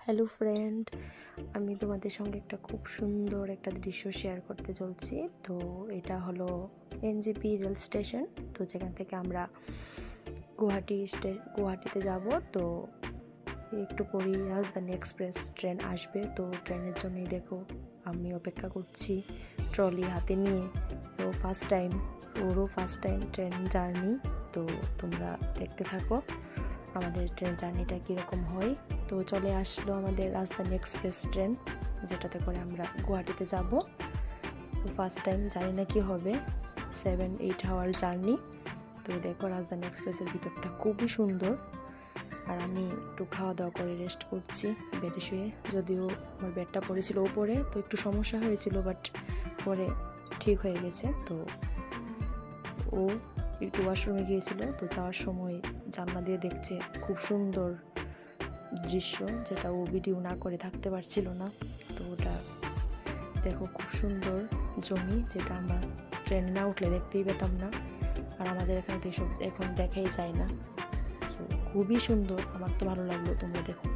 Hello friend, আমি তোমাদের সঙ্গে একটা খুব সুন্দর একটা দৃশ্য শেয়ার করতে চলছি। তো এটা হলো এনজেপি রেল স্টেশন। তো যেখান থেকে আমরা গুয়াহাটিতে যাব। তো একটু পরেই রাজধানী এক্সপ্রেস ট্রেন আসবে। তো ট্রেনের জন্যই দেখো আমি অপেক্ষা করছি ট্রলি হাতে নিয়ে। তো ওরও ফার্স্ট টাইম ট্রেন জার্নি। তো তোমরা দেখতে থাকো আমাদের ট্রেন জার্নিটা কীরকম হয়। তো চলে আসলো আমাদের রাজধানী এক্সপ্রেস ট্রেন, যেটাতে করে আমরা গুয়াহাটিতে যাব। ফার্স্ট টাইম, জানি না কি হবে, 7-8 আওয়ার জার্নি। তো দেখো রাজধানী এক্সপ্রেসের ভিতরটা খুবই সুন্দর। আর আমি একটু খাওয়া দাওয়া করে রেস্ট করছি বেডে শুয়ে। যদিও আমার বেডটা পড়েছিল ওপরে, তো একটু সমস্যা হয়েছিল, বাট পরে ঠিক হয়ে গেছে। তো ও একটু ওয়াশরুমে গিয়েছিল, তো যাওয়ার সময় জানলা দিয়ে দেখছে খুব সুন্দর দৃশ্য, যেটা ও ভিডিও না করে থাকতে পারছিল না। তো ওটা দেখো খুব সুন্দর জমি, যেটা আমরা ট্রেনে না উঠলে দেখতেই পেতাম না। আর আমাদের এখানে তো এসব এখন দেখাই যায় না। সো খুবই সুন্দর, আমার তো ভালো লাগলো, তোমরা দেখো।